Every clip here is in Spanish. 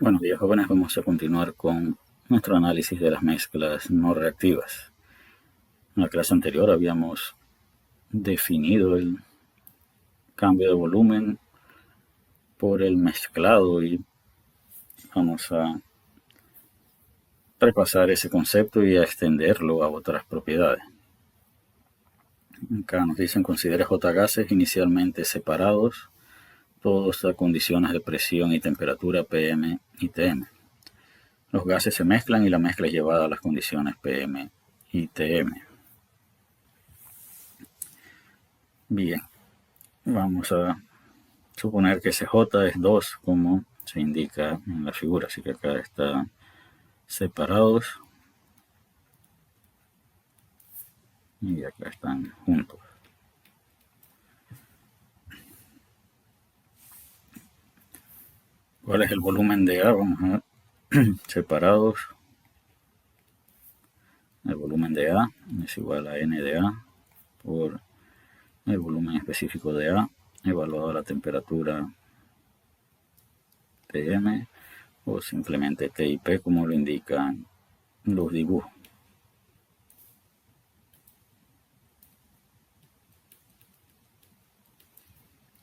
Buenos días, jóvenes. Vamos a continuar con nuestro análisis de las mezclas no reactivas. En la clase anterior habíamos definido el cambio de volumen por el mezclado y vamos a repasar ese concepto y a extenderlo a otras propiedades. Acá nos dicen considera J gases inicialmente separados, todos a condiciones de presión y temperatura PM y TM. Los gases se mezclan y la mezcla es llevada a las condiciones PM y TM. Bien, vamos a suponer que ese J es 2, como se indica en la figura, así que acá está separados y acá están juntos. ¿Cuál es el volumen de A? Vamos a ver. Separados. El volumen de A es igual a N de A por el volumen específico de A evaluado a la temperatura Tm o simplemente TIP como lo indican los dibujos.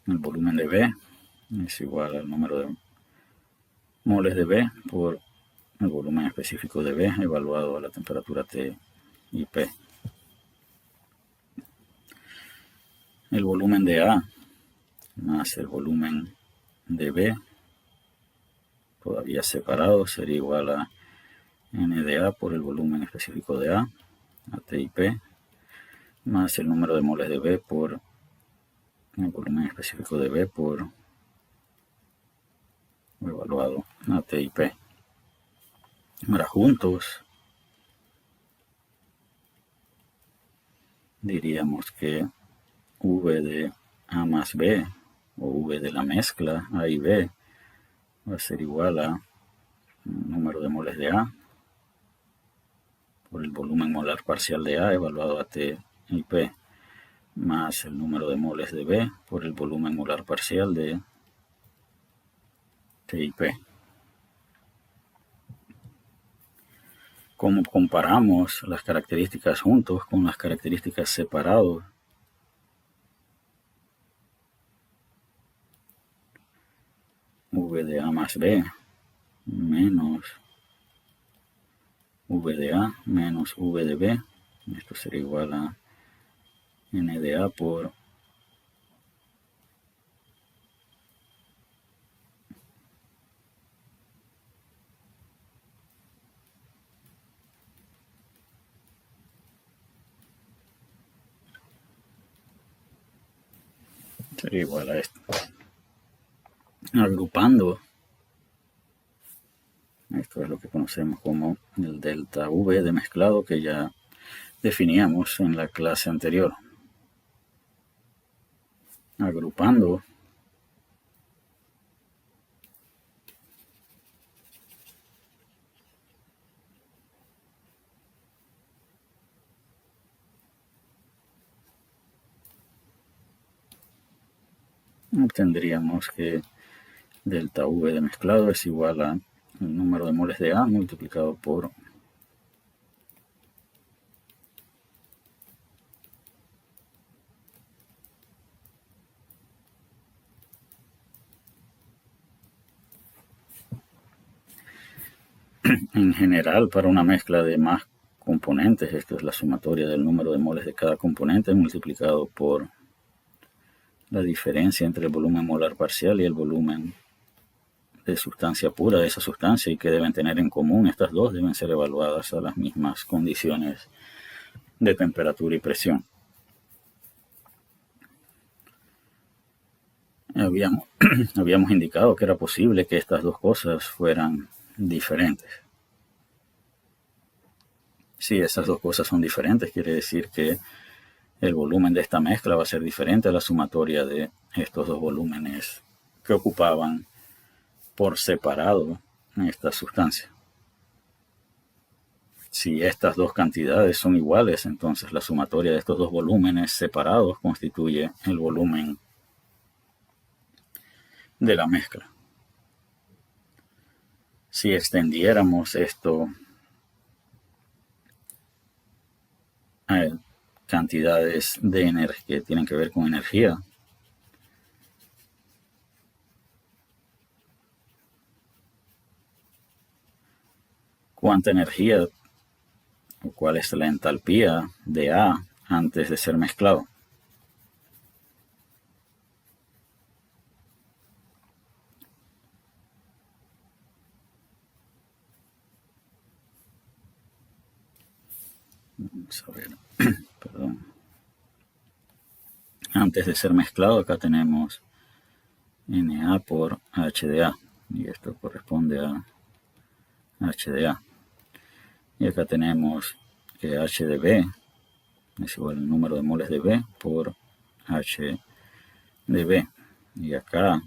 El volumen de B es igual al número de moles de B por el volumen específico de B evaluado a la temperatura T y P. El volumen de A más el volumen de B, todavía separado, sería igual a N de A por el volumen específico de A T y P, más el número de moles de B por el volumen específico de B por evaluado a T y P. Ahora juntos diríamos que V de A más B o V de la mezcla A y B va a ser igual a el número de moles de A por el volumen molar parcial de A evaluado a T y P más el número de moles de B por el volumen molar parcial de T y P. ¿Cómo comparamos las características juntos con las características separados? V de A más B menos V de A menos V de B. Esto sería igual a N de A por sería igual a esto. Agrupando, esto es lo que conocemos como el delta V de mezclado que ya definíamos en la clase anterior. Agrupando, obtendríamos que delta V de mezclado es igual a el número de moles de A multiplicado por en general para una mezcla de más componentes. Esto es la sumatoria del número de moles de cada componente multiplicado por la diferencia entre el volumen molar parcial y el volumen de sustancia pura de esa sustancia, y que deben tener en común estas dos, deben ser evaluadas a las mismas condiciones de temperatura y presión. Habíamos indicado que era posible que estas dos cosas fueran diferentes. Si esas dos cosas son diferentes, quiere decir que el volumen de esta mezcla va a ser diferente a la sumatoria de estos dos volúmenes que ocupaban por separado esta sustancia. Si estas dos cantidades son iguales, entonces la sumatoria de estos dos volúmenes separados constituye el volumen de la mezcla. Si extendiéramos esto a cantidades de energía que tienen que ver con energía, ¿cuánta energía o cuál es la entalpía de A antes de ser mezclado? Vamos a ver, perdón. Antes de ser mezclado, acá tenemos Na por HDA, y esto corresponde a HDA. Y acá tenemos que H de B es igual al número de moles de B por H de B. Y acá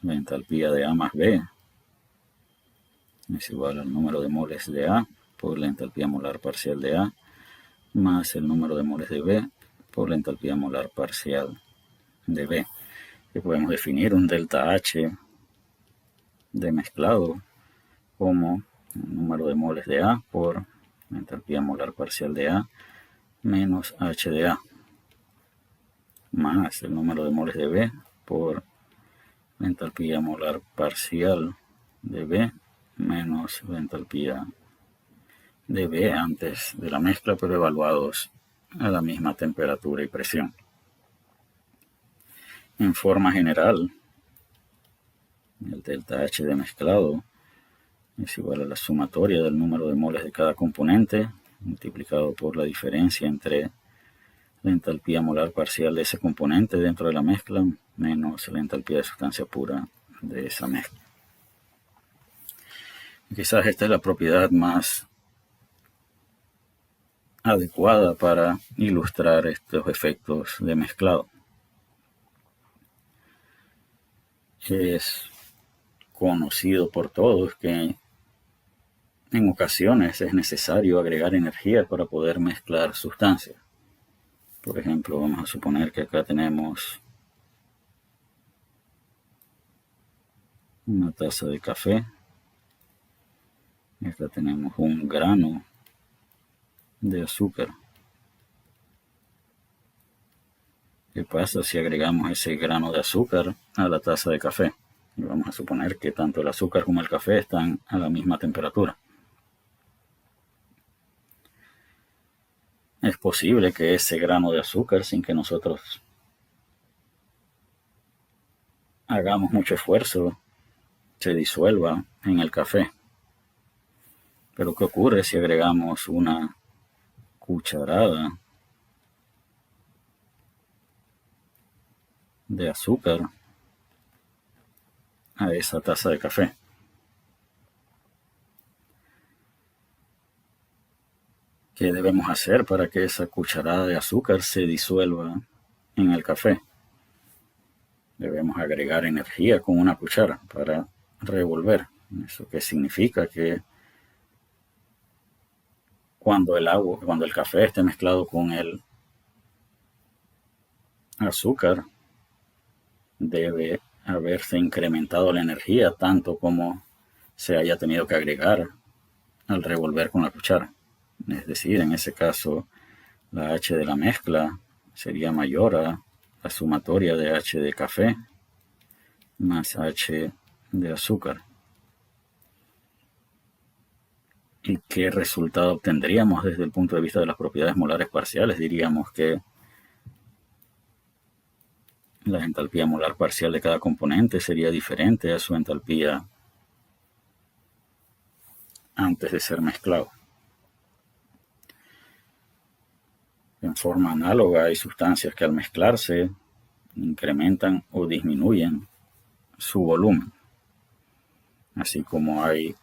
la entalpía de A más B es igual al número de moles de A por la entalpía molar parcial de A más el número de moles de B por la entalpía molar parcial de B. Y podemos definir un delta H de mezclado como el número de moles de A por la entalpía molar parcial de A menos H de A más el número de moles de B por la entalpía molar parcial de B menos la entalpía de B antes de la mezcla, pero evaluados a la misma temperatura y presión. En forma general, el delta H de mezclado es igual a la sumatoria del número de moles de cada componente multiplicado por la diferencia entre la entalpía molar parcial de ese componente dentro de la mezcla menos la entalpía de sustancia pura de esa mezcla. Quizás esta es la propiedad más adecuada para ilustrar estos efectos de mezclado. Es conocido por todos que en ocasiones es necesario agregar energía para poder mezclar sustancias. Por ejemplo, vamos a suponer que acá tenemos una taza de café y acá tenemos un grano de azúcar. ¿Qué pasa si agregamos ese grano de azúcar a la taza de café? Y vamos a suponer que tanto el azúcar como el café están a la misma temperatura. Es posible que ese grano de azúcar, sin que nosotros hagamos mucho esfuerzo, se disuelva en el café. Pero ¿qué ocurre si agregamos una cucharada de azúcar a esa taza de café? ¿Qué debemos hacer para que esa cucharada de azúcar se disuelva en el café? Debemos agregar energía con una cuchara para revolver. ¿Eso qué significa? Que cuando el café esté mezclado con el azúcar, debe haberse incrementado la energía tanto como se haya tenido que agregar al revolver con la cuchara. Es decir, en ese caso, la H de la mezcla sería mayor a la sumatoria de H de café más H de azúcar. ¿Y qué resultado obtendríamos desde el punto de vista de las propiedades molares parciales? Diríamos que la entalpía molar parcial de cada componente sería diferente a su entalpía antes de ser mezclado. En forma análoga, hay sustancias que al mezclarse incrementan o disminuyen su volumen, así como hay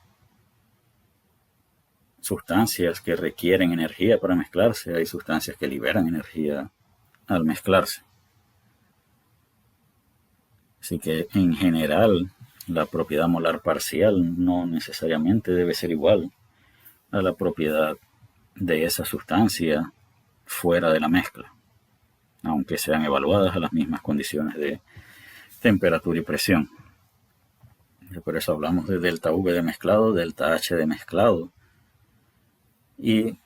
sustancias que requieren energía para mezclarse, hay sustancias que liberan energía al mezclarse. Así que en general la propiedad molar parcial no necesariamente debe ser igual a la propiedad de esa sustancia fuera de la mezcla, aunque sean evaluadas a las mismas condiciones de temperatura y presión. Por eso hablamos de delta V de mezclado, delta H de mezclado. Y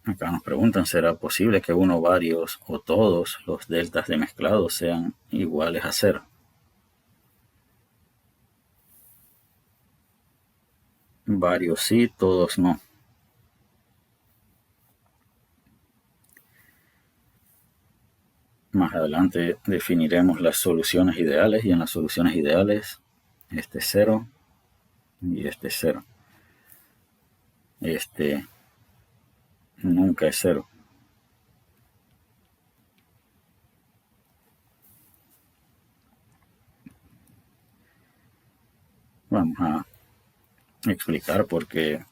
acá nos preguntan, ¿será posible que uno, varios o todos los deltas de mezclado sean iguales a cero? Varios sí, todos no. Más adelante definiremos las soluciones ideales, y en las soluciones ideales este es 0 y este es 0. Este nunca es 0. Vamos a explicar por qué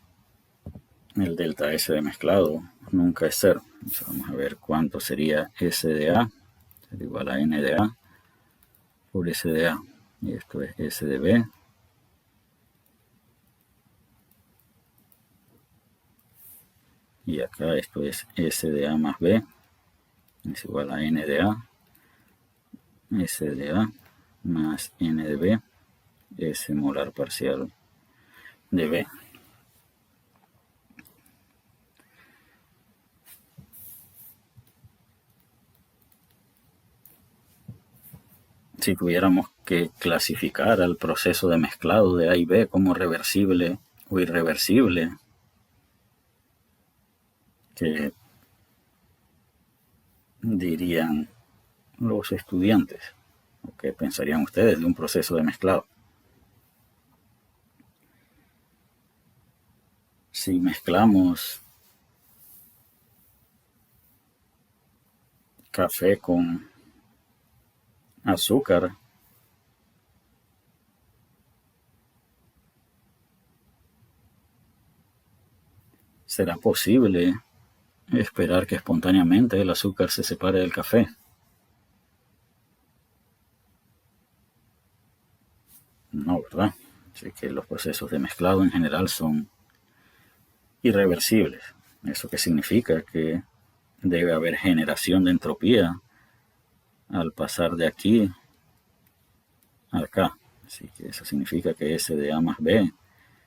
el delta S de mezclado nunca es 0. Entonces vamos a ver cuánto sería S de A, será igual a N de A por S de A. Y esto es S de B. Y acá esto es S de A más B, es igual a N de A, S de A más N de B, S molar parcial de B. Si tuviéramos que clasificar al proceso de mezclado de A y B como reversible o irreversible, ¿qué dirían los estudiantes? ¿O qué pensarían ustedes de un proceso de mezclado? Si mezclamos café con azúcar, ¿será posible esperar que espontáneamente el azúcar se separe del café? No, ¿verdad? Así que los procesos de mezclado en general son irreversibles. ¿Eso qué significa? Que debe haber generación de entropía al pasar de aquí a acá. Así que eso significa que S de A más B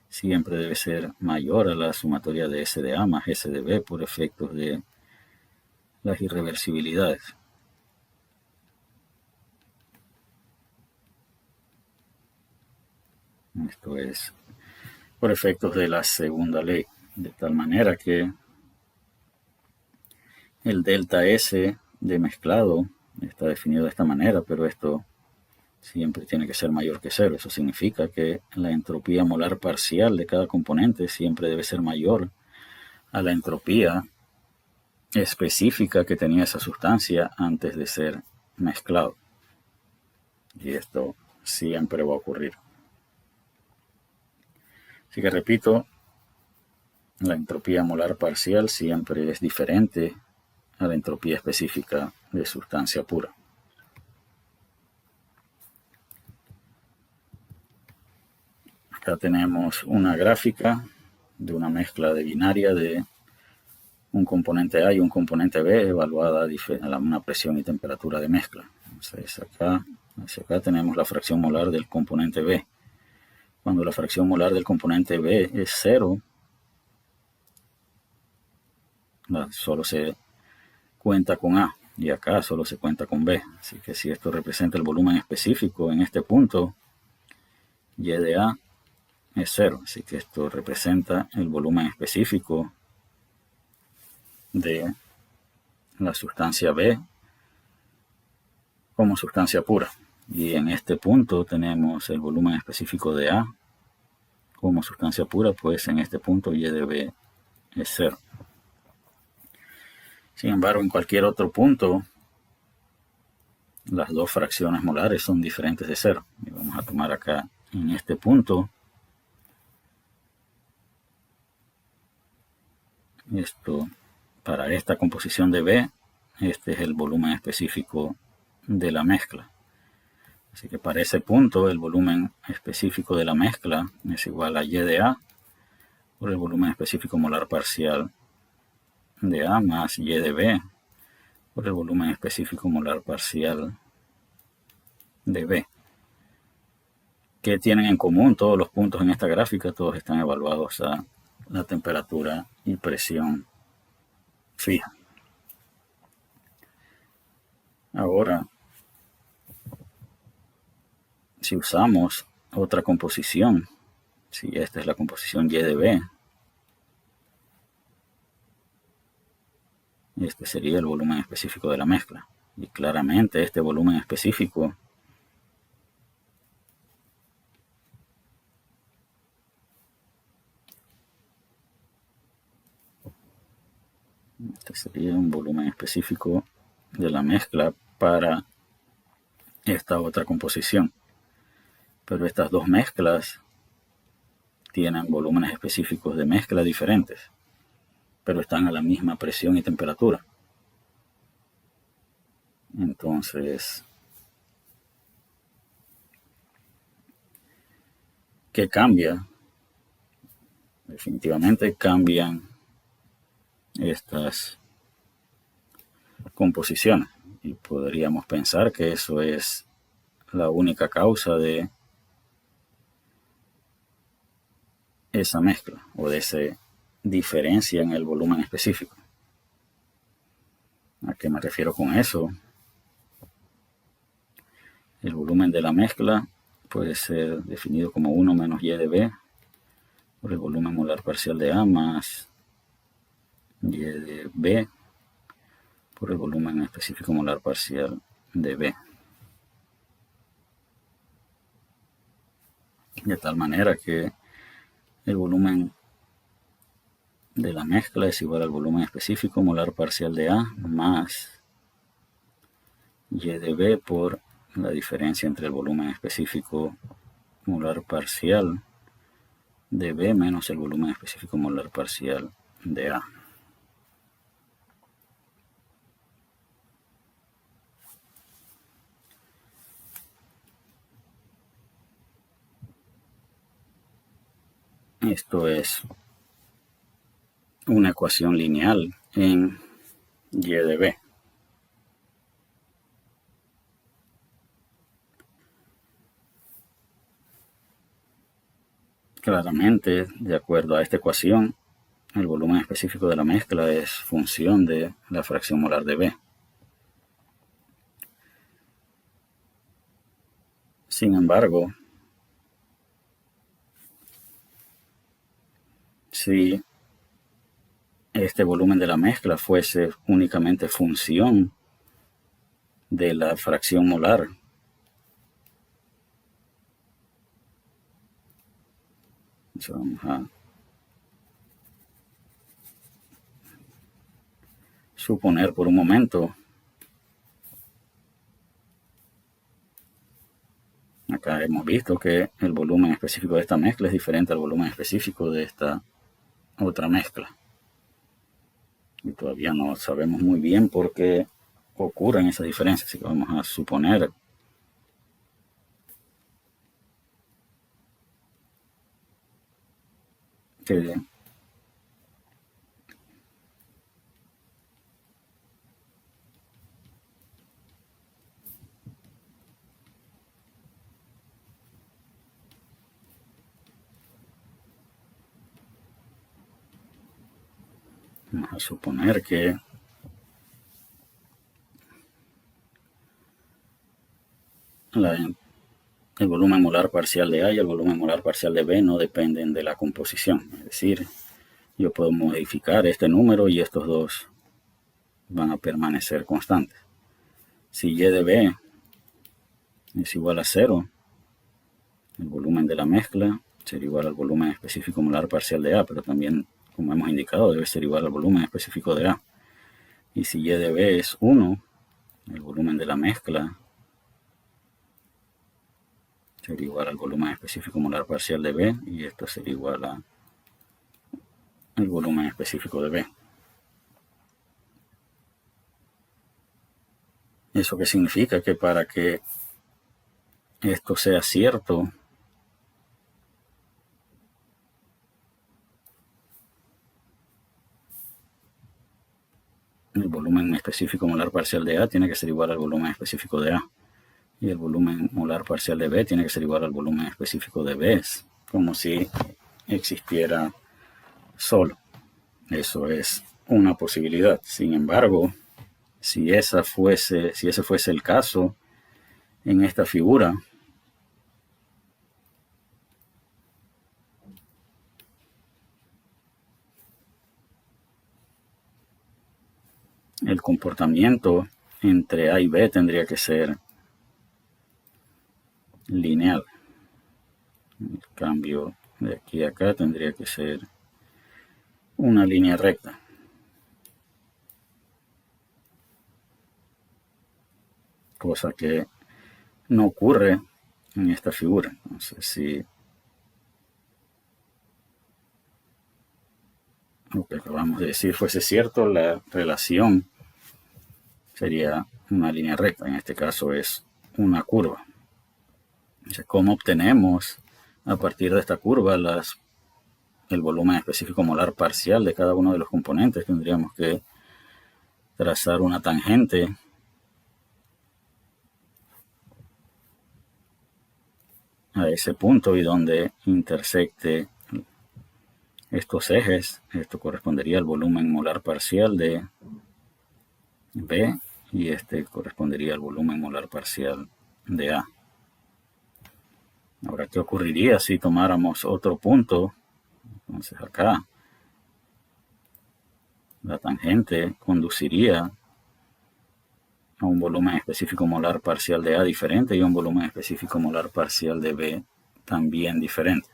siempre debe ser mayor a la sumatoria de S de A más S de B por efectos de las irreversibilidades. Esto es por efectos de la segunda ley, de tal manera que el delta S de mezclado está definido de esta manera, pero esto siempre tiene que ser mayor que cero. Eso significa que la entropía molar parcial de cada componente siempre debe ser mayor a la entropía específica que tenía esa sustancia antes de ser mezclado. Y esto siempre va a ocurrir. Así que repito, la entropía molar parcial siempre es diferente a la entropía específica de sustancia pura. Acá tenemos una gráfica de una mezcla de binaria de un componente A y un componente B evaluada a una presión y temperatura de mezcla. Entonces hacia acá tenemos la fracción molar del componente B. Cuando la fracción molar del componente B es 0, solo se cuenta con A, y acá solo se cuenta con B. Así que si esto representa el volumen específico en este punto, Y de A es 0. Así que esto representa el volumen específico de la sustancia B como sustancia pura. Y en este punto tenemos el volumen específico de A como sustancia pura, pues en este punto Y de B es 0. Sin embargo, en cualquier otro punto, las dos fracciones molares son diferentes de 0. Y vamos a tomar acá en este punto esto. Para esta composición de B, este es el volumen específico de la mezcla. Así que para ese punto el volumen específico de la mezcla es igual a Y de A por el volumen específico molar parcial de A más Y de B por el volumen específico molar parcial de B. ¿Qué tienen en común todos los puntos en esta gráfica? Todos están evaluados a la temperatura y presión fija. Ahora, si usamos otra composición, si esta es la composición Y de B, este sería el volumen específico de la mezcla. Y claramente este volumen específico este sería un volumen específico de la mezcla para esta otra composición. Pero estas dos mezclas tienen volúmenes específicos de mezcla diferentes, pero están a la misma presión y temperatura. Entonces, ¿qué cambia? Definitivamente cambian estas composiciones y podríamos pensar que eso es la única causa de esa mezcla o de esa diferencia en el volumen específico. ¿A qué me refiero con eso? El volumen de la mezcla puede ser definido como 1 menos Y de B por el volumen molar parcial de A más Y de B por el volumen específico molar parcial de B. De tal manera que el volumen de la mezcla es igual al volumen específico molar parcial de A más Y de B por la diferencia entre el volumen específico molar parcial de B menos el volumen específico molar parcial de A. Esto es una ecuación lineal en Y de B. Claramente, de acuerdo a esta ecuación, el volumen específico de la mezcla es función de la fracción molar de B. Sin embargo, si este volumen de la mezcla fuese únicamente función de la fracción molar, vamos a suponer por un momento, acá hemos visto que el volumen específico de esta mezcla es diferente al volumen específico de esta otra mezcla. Y todavía no sabemos muy bien por qué ocurren esas diferencias, así que vamos a suponer que vamos a suponer que el volumen molar parcial de A y el volumen molar parcial de B no dependen de la composición. Es decir, yo puedo modificar este número y estos dos van a permanecer constantes. Si Y de B es igual a 0, el volumen de la mezcla sería igual al volumen específico molar parcial de A, pero también, como hemos indicado, debe ser igual al volumen específico de A. Y si Y de B es 1, el volumen de la mezcla sería igual al volumen específico molar parcial de B, y esto sería igual al volumen específico de B. ¿Eso qué significa? Que para que esto sea cierto, el volumen específico molar parcial de A tiene que ser igual al volumen específico de A. y el volumen molar parcial de B tiene que ser igual al volumen específico de B, como si existiera solo. Eso es una posibilidad. Sin embargo, si ese fuese el caso en esta figura, el comportamiento entre A y B tendría que ser lineal. El cambio de aquí a acá tendría que ser una línea recta. Cosa que no ocurre en esta figura. Entonces, si lo que acabamos de decir fuese cierto, la relación sería una línea recta. En este caso es una curva. Entonces, ¿cómo obtenemos a partir de esta curva el volumen específico molar parcial de cada uno de los componentes? Tendríamos que trazar una tangente a ese punto y donde intersecte estos ejes, esto correspondería al volumen molar parcial de B y este correspondería al volumen molar parcial de A. Ahora, ¿qué ocurriría si tomáramos otro punto? Entonces acá la tangente conduciría a un volumen específico molar parcial de A diferente y a un volumen específico molar parcial de B también diferente.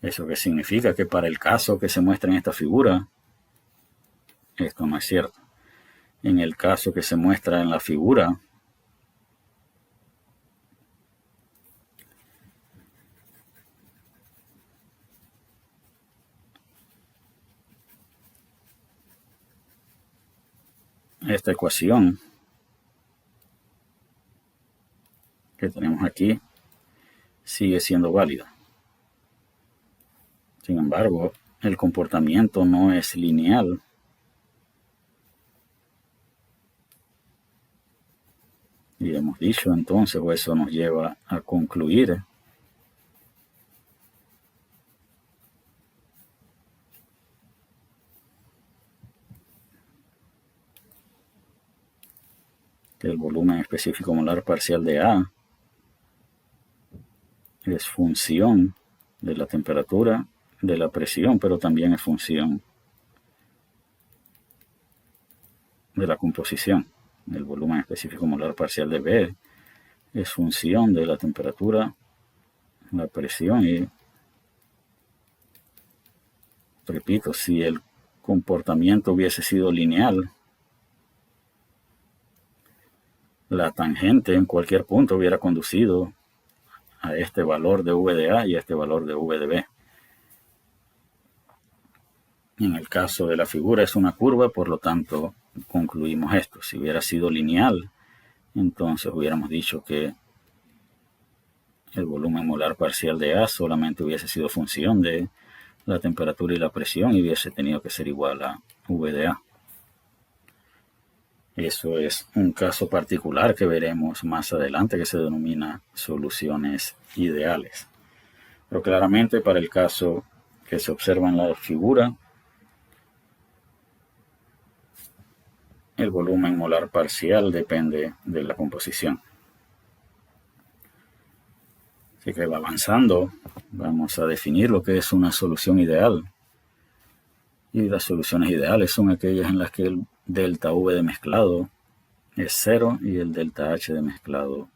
¿Eso qué significa? Que para el caso que se muestra en esta figura, esto no es cierto. En el caso que se muestra en la figura, esta ecuación que tenemos aquí sigue siendo válida. Sin embargo, el comportamiento no es lineal. Y hemos dicho entonces, o eso nos lleva a concluir que el volumen específico molar parcial de A es función de la temperatura, de la presión, pero también es función de la composición. El volumen específico molar parcial de B es función de la temperatura, la presión y, repito, si el comportamiento hubiese sido lineal, la tangente en cualquier punto hubiera conducido a este valor de V de A y a este valor de V de B. En el caso de la figura es una curva, por lo tanto concluimos esto. Si hubiera sido lineal, entonces hubiéramos dicho que el volumen molar parcial de A solamente hubiese sido función de la temperatura y la presión y hubiese tenido que ser igual a V de A. Eso es un caso particular que veremos más adelante que se denomina soluciones ideales. Pero claramente para el caso que se observa en la figura, el volumen molar parcial depende de la composición. Así que avanzando, vamos a definir lo que es una solución ideal. Y las soluciones ideales son aquellas en las que el delta V de mezclado es 0 y el delta H de mezclado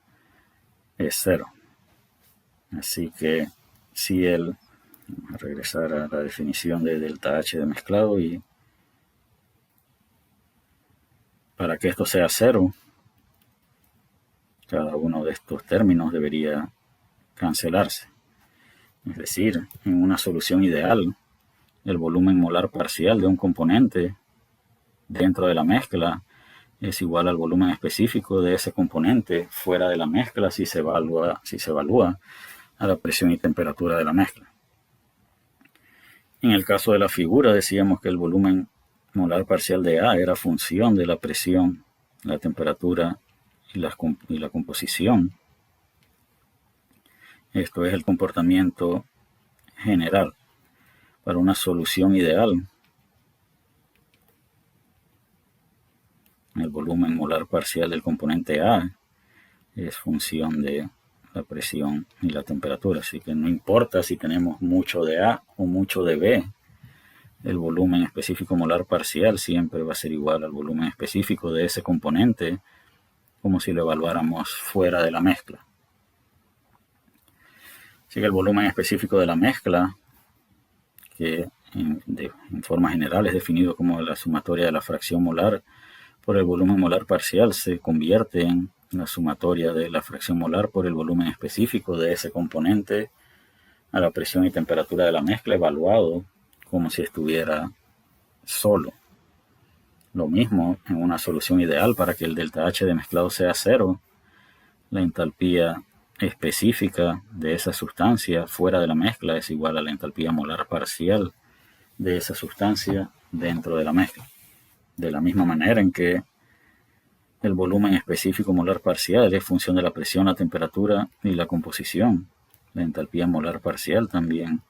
es 0. Así que si vamos a regresar a la definición de delta H de mezclado y para que esto sea 0, cada uno de estos términos debería cancelarse. Es decir, en una solución ideal, el volumen molar parcial de un componente dentro de la mezcla es igual al volumen específico de ese componente fuera de la mezcla si se evalúa a la presión y temperatura de la mezcla. En el caso de la figura decíamos que el volumen molar parcial de A era función de la presión, la temperatura y la composición. Esto es el comportamiento general. Para una solución ideal, el volumen molar parcial del componente A es función de la presión y la temperatura, así que no importa si tenemos mucho de A o mucho de B, el volumen específico molar parcial siempre va a ser igual al volumen específico de ese componente, como si lo evaluáramos fuera de la mezcla. Así que el volumen específico de la mezcla, que en forma general es definido como la sumatoria de la fracción molar por el volumen molar parcial, se convierte en la sumatoria de la fracción molar por el volumen específico de ese componente a la presión y temperatura de la mezcla, evaluado como si estuviera solo. Lo mismo en una solución ideal. Para que el delta H de mezclado sea cero, la entalpía específica de esa sustancia fuera de la mezcla es igual a la entalpía molar parcial de esa sustancia dentro de la mezcla. De la misma manera en que el volumen específico molar parcial es función de la presión, la temperatura y la composición, la entalpía molar parcial también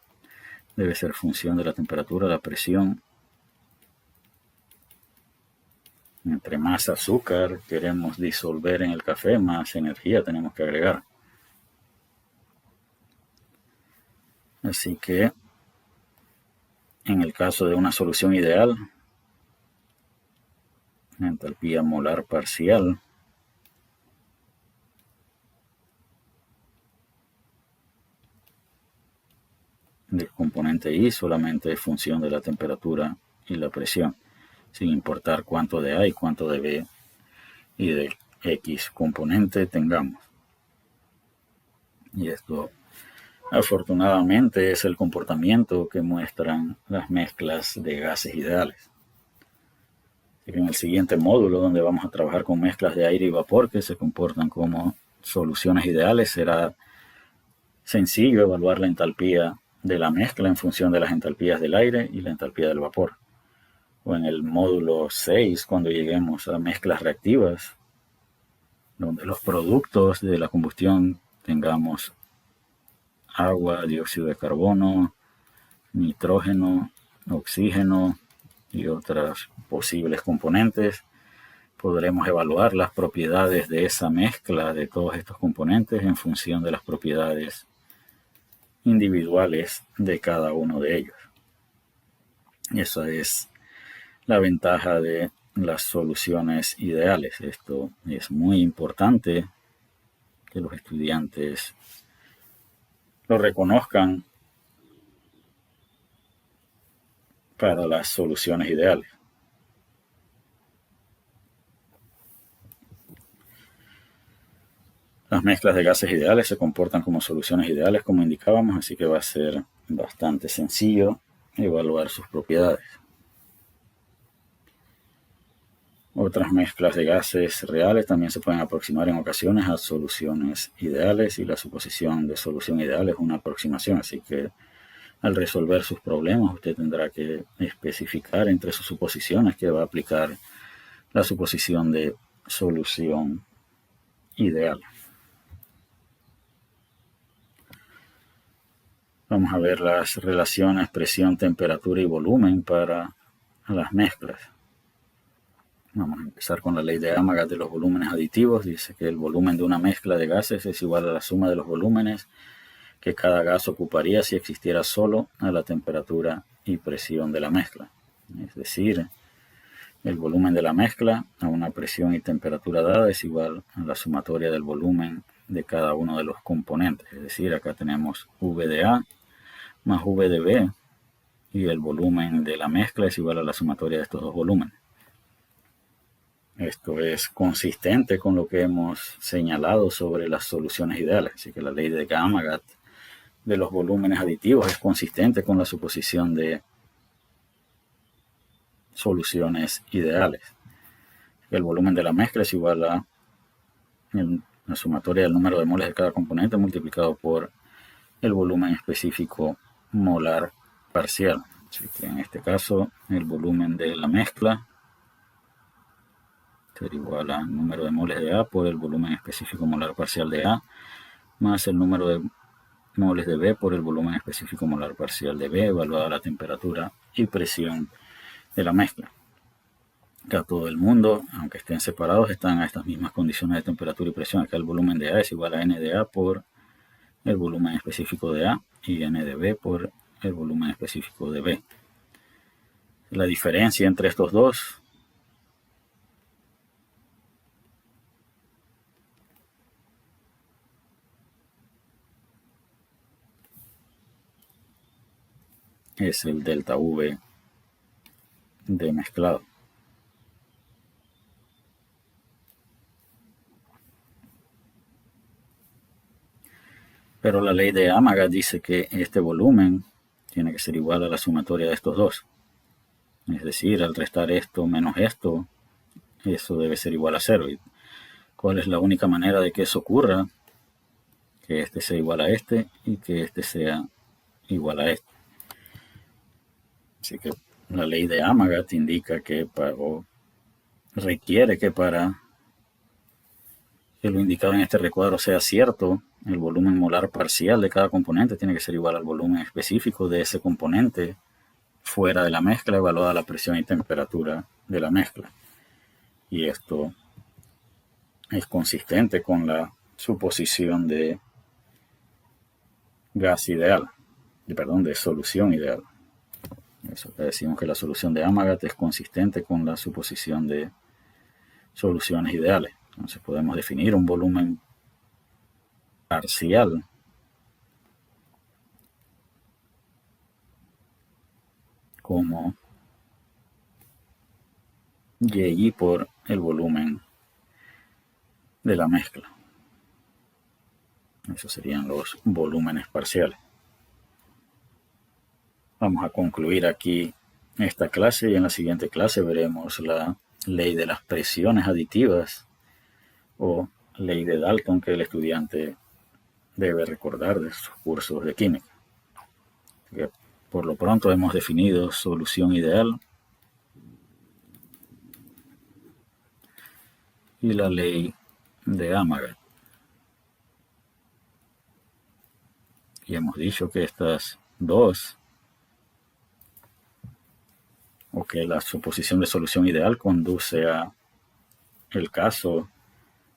debe ser función de la temperatura, la presión. Entre más azúcar queremos disolver en el café, más energía tenemos que agregar. Así que en el caso de una solución ideal, la entalpía molar parcial del componente I solamente es función de la temperatura y la presión, sin importar cuánto de A y cuánto de B y de X componente tengamos. Y esto, afortunadamente, es el comportamiento que muestran las mezclas de gases ideales. Así que en el siguiente módulo, donde vamos a trabajar con mezclas de aire y vapor que se comportan como soluciones ideales, será sencillo evaluar la entalpía de la mezcla en función de las entalpías del aire y la entalpía del vapor. O en el módulo 6, cuando lleguemos a mezclas reactivas, donde los productos de la combustión tengamos agua, dióxido de carbono, nitrógeno, oxígeno y otras posibles componentes, podremos evaluar las propiedades de esa mezcla de todos estos componentes en función de las propiedades individuales de cada uno de ellos. Esa es la ventaja de las soluciones ideales. Esto es muy importante que los estudiantes lo reconozcan para las soluciones ideales. Las mezclas de gases ideales se comportan como soluciones ideales, como indicábamos, así que va a ser bastante sencillo evaluar sus propiedades. Otras mezclas de gases reales también se pueden aproximar en ocasiones a soluciones ideales, y la suposición de solución ideal es una aproximación, así que al resolver sus problemas usted tendrá que especificar entre sus suposiciones que va a aplicar la suposición de solución ideal. Vamos a ver las relaciones presión, temperatura y volumen para las mezclas. Vamos a empezar con la ley de Amagat de los volúmenes aditivos. Dice que el volumen de una mezcla de gases es igual a la suma de los volúmenes que cada gas ocuparía si existiera solo a la temperatura y presión de la mezcla. Es decir, el volumen de la mezcla a una presión y temperatura dada es igual a la sumatoria del volumen de cada uno de los componentes. Es decir, acá tenemos V de A más V de B, y el volumen de la mezcla es igual a la sumatoria de estos dos volúmenes. Esto es consistente con lo que hemos señalado sobre las soluciones ideales, así que la ley de Amagat de los volúmenes aditivos es consistente con la suposición de soluciones ideales. El volumen de la mezcla es igual a la sumatoria del número de moles de cada componente multiplicado por el volumen específico molar parcial. Así que en este caso el volumen de la mezcla ser igual a número de moles de A por el volumen específico molar parcial de A, más el número de moles de B por el volumen específico molar parcial de B, evaluada la temperatura y presión de la mezcla. Acá todo el mundo, aunque estén separados, están a estas mismas condiciones de temperatura y presión. Acá el volumen de A es igual a N de A por el volumen específico de A y N de B por el volumen específico de B. La diferencia entre estos dos es el delta V de mezclado. Pero la ley de Amagat dice que este volumen tiene que ser igual a la sumatoria de estos dos. Es decir, al restar esto menos esto, eso debe ser igual a 0. ¿Y cuál es la única manera de que eso ocurra? Que este sea igual a este y que este sea igual a este. Así que la ley de Amagat indica que requiere que para que lo indicado en este recuadro sea cierto, el volumen molar parcial de cada componente tiene que ser igual al volumen específico de ese componente fuera de la mezcla, evaluada la presión y temperatura de la mezcla. Y esto es consistente con la suposición de gas ideal, de solución ideal. Eso decimos que la solución de Amagat es consistente con la suposición de soluciones ideales. Entonces podemos definir un volumen parcial como YI por el volumen de la mezcla. Esos serían los volúmenes parciales. Vamos a concluir aquí esta clase y en la siguiente clase veremos la ley de las presiones aditivas o ley de Dalton que el estudiante debe recordar de sus cursos de química. Por lo pronto hemos definido solución ideal y la ley de Amagat. Y hemos dicho que estas dos, o que la suposición de solución ideal conduce a el caso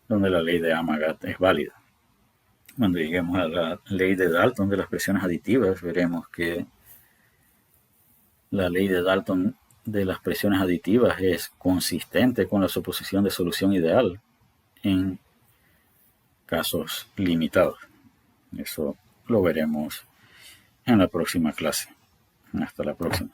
donde la ley de Amagat es válida. Cuando lleguemos a la ley de Dalton de las presiones aditivas, veremos que la ley de Dalton de las presiones aditivas es consistente con la suposición de solución ideal en casos limitados. Eso lo veremos en la próxima clase. Hasta la próxima.